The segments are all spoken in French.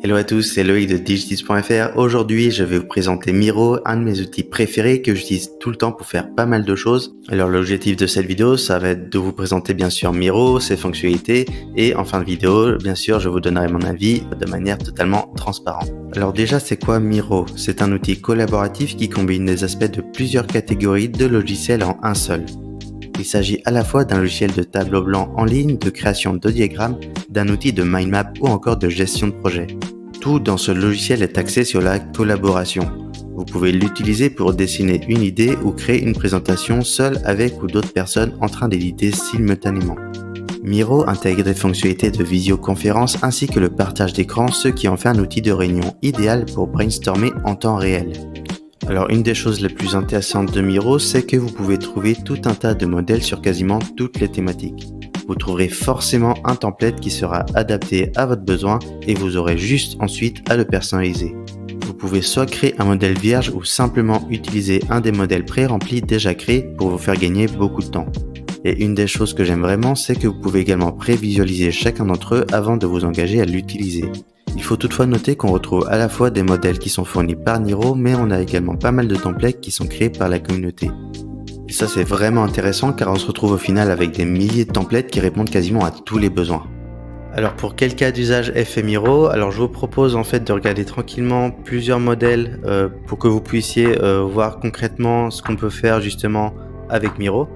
Hello à tous, c'est Loïc de Digitis.fr. Aujourd'hui, je vais vous présenter Miro, un de mes outils préférés que j'utilise tout le temps pour faire pas mal de choses. Alors l'objectif de cette vidéo, ça va être de vous présenter bien sûr Miro, ses fonctionnalités et en fin de vidéo, bien sûr, je vous donnerai mon avis de manière totalement transparente. Alors déjà, c'est quoi Miro? C'est un outil collaboratif qui combine les aspects de plusieurs catégories de logiciels en un seul. Il s'agit à la fois d'un logiciel de tableau blanc en ligne, de création de diagrammes, d'un outil de mind map ou encore de gestion de projet. Tout dans ce logiciel est axé sur la collaboration. Vous pouvez l'utiliser pour dessiner une idée ou créer une présentation seule avec ou d'autres personnes en train d'éditer simultanément. Miro intègre des fonctionnalités de visioconférence ainsi que le partage d'écran, ce qui en fait un outil de réunion idéal pour brainstormer en temps réel. Alors une des choses les plus intéressantes de Miro, c'est que vous pouvez trouver tout un tas de modèles sur quasiment toutes les thématiques. Vous trouverez forcément un template qui sera adapté à votre besoin et vous aurez juste ensuite à le personnaliser. Vous pouvez soit créer un modèle vierge ou simplement utiliser un des modèles pré-remplis déjà créés pour vous faire gagner beaucoup de temps. Et une des choses que j'aime vraiment, c'est que vous pouvez également prévisualiser chacun d'entre eux avant de vous engager à l'utiliser. Il faut toutefois noter qu'on retrouve à la fois des modèles qui sont fournis par Miro, mais on a également pas mal de templates qui sont créés par la communauté. Et ça c'est vraiment intéressant car on se retrouve au final avec des milliers de templates qui répondent quasiment à tous les besoins. Alors pour quel cas d'usage est fait Miro? Alors je vous propose en fait de regarder tranquillement plusieurs modèles pour que vous puissiez voir concrètement ce qu'on peut faire justement avec Miro.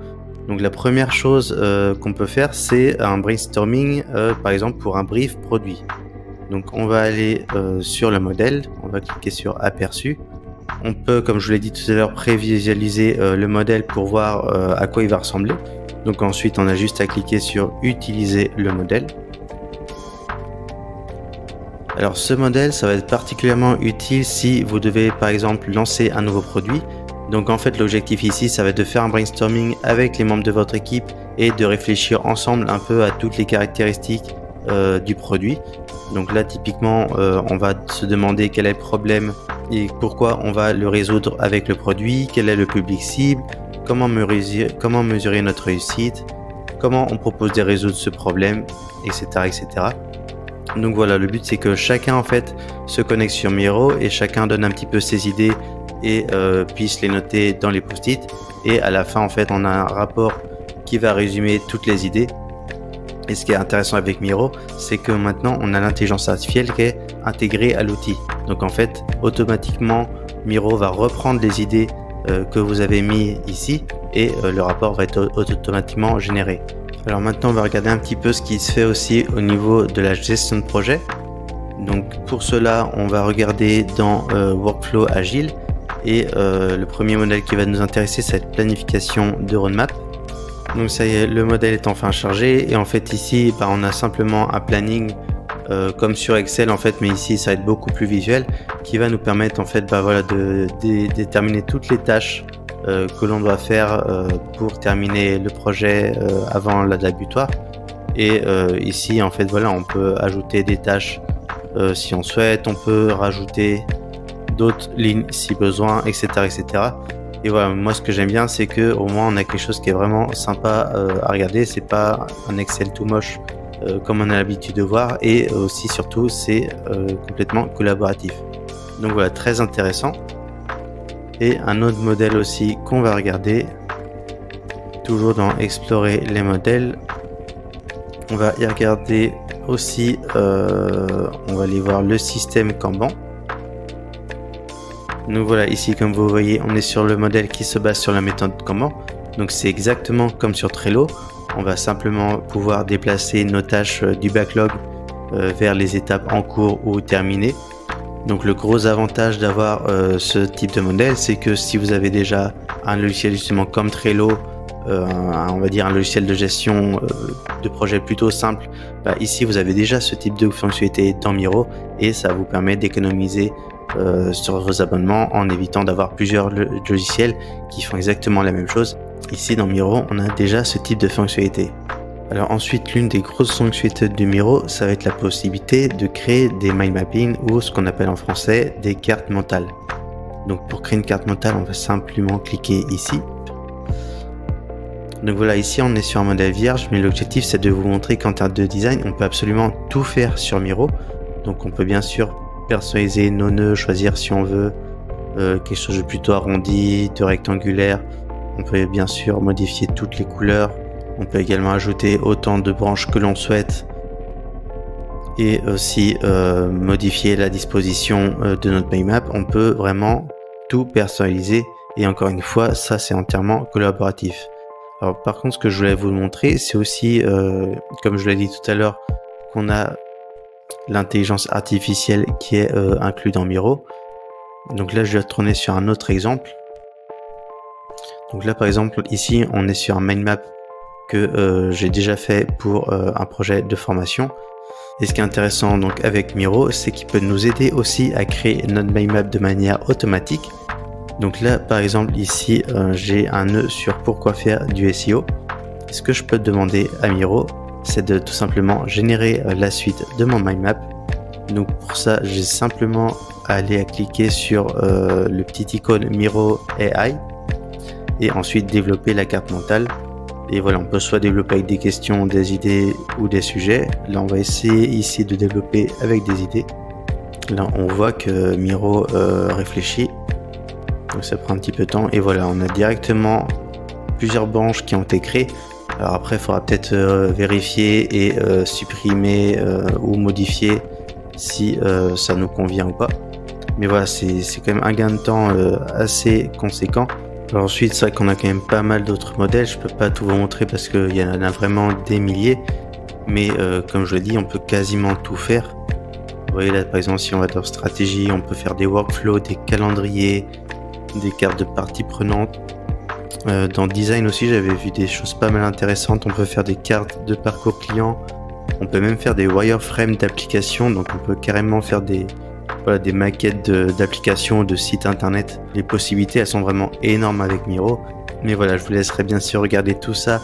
Donc la première chose qu'on peut faire, c'est un brainstorming par exemple pour un brief produit. Donc on va aller sur le modèle, on va cliquer sur aperçu. On peut, comme je vous l'ai dit tout à l'heure, prévisualiser le modèle pour voir à quoi il va ressembler. Donc ensuite on a juste à cliquer sur utiliser le modèle. Alors ce modèle, ça va être particulièrement utile si vous devez par exemple lancer un nouveau produit. Donc en fait l'objectif ici, ça va être de faire un brainstorming avec les membres de votre équipe et de réfléchir ensemble un peu à toutes les caractéristiques du produit. Donc là typiquement on va se demander quel est le problème et pourquoi on va le résoudre avec le produit, quel est le public cible, comment mesurer notre réussite, comment on propose de résoudre ce problème, etc. etc. Donc voilà, le but c'est que chacun en fait se connecte sur Miro et chacun donne un petit peu ses idées et puisse les noter dans les post-it, et à la fin en fait on a un rapport qui va résumer toutes les idées. Et ce qui est intéressant avec Miro, c'est que maintenant on a l'intelligence artificielle qui est intégrée à l'outil. Donc en fait, automatiquement, Miro va reprendre les idées que vous avez mis ici et le rapport va être automatiquement généré. Alors maintenant, on va regarder un petit peu ce qui se fait aussi au niveau de la gestion de projet. Donc pour cela, on va regarder dans Workflow Agile et le premier modèle qui va nous intéresser, c'est la planification de roadmap. Donc ça y est, le modèle est enfin chargé et en fait ici on a simplement un planning comme sur Excel en fait, mais ici ça va être beaucoup plus visuel, qui va nous permettre en fait de déterminer toutes les tâches que l'on doit faire pour terminer le projet avant la date butoir. Et ici en fait voilà, on peut ajouter des tâches si on souhaite, on peut rajouter d'autres lignes si besoin, etc. etc. Et voilà, moi ce que j'aime bien, c'est que au moins on a quelque chose qui est vraiment sympa à regarder. C'est pas un Excel tout moche comme on a l'habitude de voir, et aussi surtout c'est complètement collaboratif. Donc voilà, très intéressant. Et un autre modèle aussi qu'on va regarder, toujours dans explorer les modèles, on va y regarder aussi, on va aller voir le système Kanban. Donc voilà, ici comme vous voyez, on est sur le modèle qui se base sur la méthode Kanban. Donc c'est exactement comme sur Trello. On va simplement pouvoir déplacer nos tâches du backlog vers les étapes en cours ou terminées. Donc le gros avantage d'avoir ce type de modèle, c'est que si vous avez déjà un logiciel justement comme Trello, on va dire un logiciel de gestion de projet plutôt simple, ici vous avez déjà ce type de fonctionnalité dans Miro et ça vous permet d'économiser sur vos abonnements en évitant d'avoir plusieurs logiciels qui font exactement la même chose. Ici dans Miro, on a déjà ce type de fonctionnalité. Alors ensuite, l'une des grosses fonctionnalités de Miro, ça va être la possibilité de créer des mind mapping, ou ce qu'on appelle en français des cartes mentales. Donc pour créer une carte mentale, on va simplement cliquer ici. Donc voilà, ici on est sur un modèle vierge, mais l'objectif c'est de vous montrer qu'en termes de design, on peut absolument tout faire sur Miro. Donc on peut bien sûr personnaliser nos nœuds, choisir si on veut quelque chose de plutôt arrondi, de rectangulaire. On peut bien sûr modifier toutes les couleurs. On peut également ajouter autant de branches que l'on souhaite et aussi modifier la disposition de notre mindmap. On peut vraiment tout personnaliser et encore une fois, ça c'est entièrement collaboratif. Alors par contre, ce que je voulais vous montrer, c'est aussi, comme je l'ai dit tout à l'heure, qu'on a l'intelligence artificielle qui est inclue dans Miro. Donc là, je vais retourner sur un autre exemple. Donc là, par exemple, ici, on est sur un mind map que j'ai déjà fait pour un projet de formation. Et ce qui est intéressant donc avec Miro, c'est qu'il peut nous aider aussi à créer notre mind map de manière automatique. Donc là, par exemple, ici, j'ai un nœud sur pourquoi faire du SEO. Ce que je peux demander à Miro, c'est de tout simplement générer la suite de mon mind map. Donc pour ça, j'ai simplement à aller à cliquer sur le petit icône Miro AI et ensuite développer la carte mentale. Et voilà, on peut soit développer avec des questions, des idées ou des sujets. Là, on va essayer ici de développer avec des idées. Là, on voit que Miro réfléchit. Donc ça prend un petit peu de temps. Et voilà, on a directement plusieurs branches qui ont été créées. Alors après, il faudra peut-être vérifier et supprimer ou modifier si ça nous convient ou pas. Mais voilà, c'est quand même un gain de temps assez conséquent. Alors ensuite, c'est vrai qu'on a quand même pas mal d'autres modèles. Je peux pas tout vous montrer parce qu'il y en a vraiment des milliers. Mais comme je l'ai dit, on peut quasiment tout faire. Vous voyez là, par exemple, si on va dans stratégie, on peut faire des workflows, des calendriers, des cartes de parties prenantes. Dans design aussi, j'avais vu des choses pas mal intéressantes. On peut faire des cartes de parcours client. On peut même faire des wireframes d'applications. Donc on peut carrément faire des maquettes d'applications, de sites internet. Les possibilités, elles sont vraiment énormes avec Miro. Mais voilà, je vous laisserai bien sûr regarder tout ça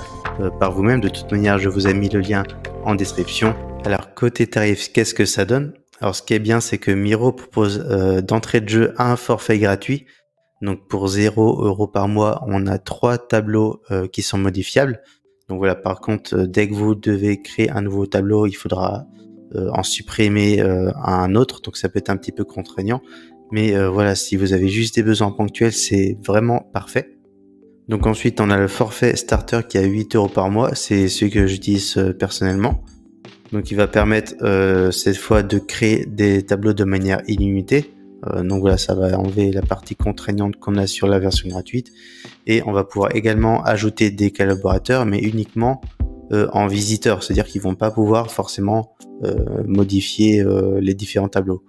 par vous-même. De toute manière, je vous ai mis le lien en description. Alors, côté tarif, qu'est-ce que ça donne? Alors, ce qui est bien, c'est que Miro propose d'entrée de jeu un forfait gratuit. Donc, pour 0 € par mois, on a 3 tableaux qui sont modifiables. Donc voilà, par contre, dès que vous devez créer un nouveau tableau, il faudra en supprimer un autre, donc ça peut être un petit peu contraignant, mais voilà, si vous avez juste des besoins ponctuels, c'est vraiment parfait. Donc ensuite, on a le forfait starter qui est à 8 € par mois, c'est celui que j'utilise personnellement. Donc il va permettre cette fois de créer des tableaux de manière illimitée. Donc voilà, ça va enlever la partie contraignante qu'on a sur la version gratuite, et on va pouvoir également ajouter des collaborateurs, mais uniquement en visiteur, c'est-à-dire qu'ils vont pas pouvoir forcément modifier les différents tableaux.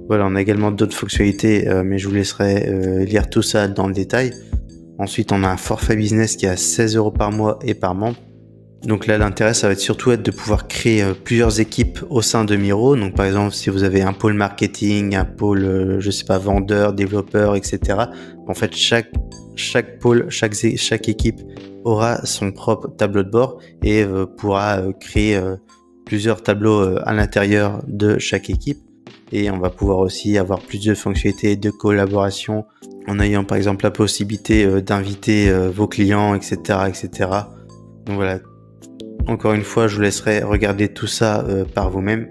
Voilà, on a également d'autres fonctionnalités, mais je vous laisserai lire tout ça dans le détail. Ensuite, on a un forfait business qui est à 16 € par mois et par membre. Donc là, l'intérêt, ça va être surtout de pouvoir créer plusieurs équipes au sein de Miro. Donc par exemple, si vous avez un pôle marketing, un pôle, je sais pas, vendeur, développeur, etc. En fait, chaque pôle, chaque équipe aura son propre tableau de bord et pourra créer plusieurs tableaux à l'intérieur de chaque équipe. Et on va pouvoir aussi avoir plus de fonctionnalités de collaboration en ayant par exemple la possibilité d'inviter vos clients, etc., etc. Donc voilà. Encore une fois, je vous laisserai regarder tout ça par vous-même.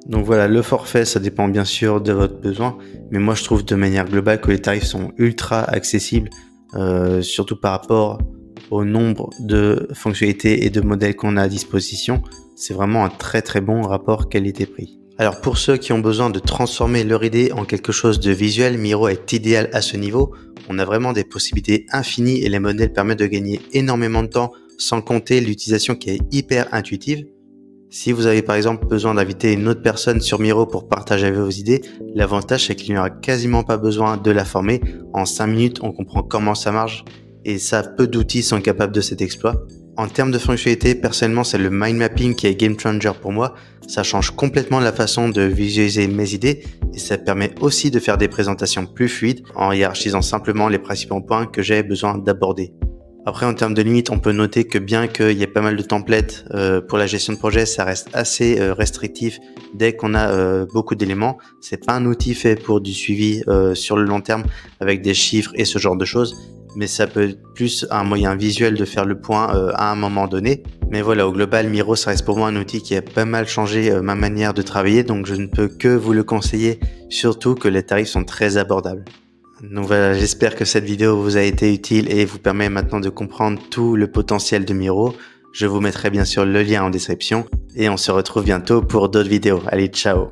Donc voilà, le forfait, ça dépend bien sûr de votre besoin, mais moi je trouve de manière globale que les tarifs sont ultra accessibles, surtout par rapport au nombre de fonctionnalités et de modèles qu'on a à disposition. C'est vraiment un très très bon rapport qualité-prix. Alors pour ceux qui ont besoin de transformer leur idée en quelque chose de visuel, Miro est idéal à ce niveau. On a vraiment des possibilités infinies et les modèles permettent de gagner énormément de temps, sans compter l'utilisation qui est hyper intuitive. Si vous avez par exemple besoin d'inviter une autre personne sur Miro pour partager vos idées, l'avantage c'est qu'il n'y aura quasiment pas besoin de la former. En 5 minutes, on comprend comment ça marche et ça, peu d'outils sont capables de cet exploit. En termes de fonctionnalité, personnellement, c'est le mind mapping qui est game changer pour moi. Ça change complètement la façon de visualiser mes idées et ça permet aussi de faire des présentations plus fluides en hiérarchisant simplement les principaux points que j'ai besoin d'aborder. Après, en termes de limites, on peut noter que bien qu'il y ait pas mal de templates pour la gestion de projet, ça reste assez restrictif dès qu'on a beaucoup d'éléments. C'est pas un outil fait pour du suivi sur le long terme avec des chiffres et ce genre de choses. mais ça peut être plus un moyen visuel de faire le point à un moment donné. Mais voilà, au global, Miro, ça reste pour moi un outil qui a pas mal changé ma manière de travailler, donc je ne peux que vous le conseiller, surtout que les tarifs sont très abordables. Donc voilà, j'espère que cette vidéo vous a été utile et vous permet maintenant de comprendre tout le potentiel de Miro. Je vous mettrai bien sûr le lien en description et on se retrouve bientôt pour d'autres vidéos. Allez, ciao!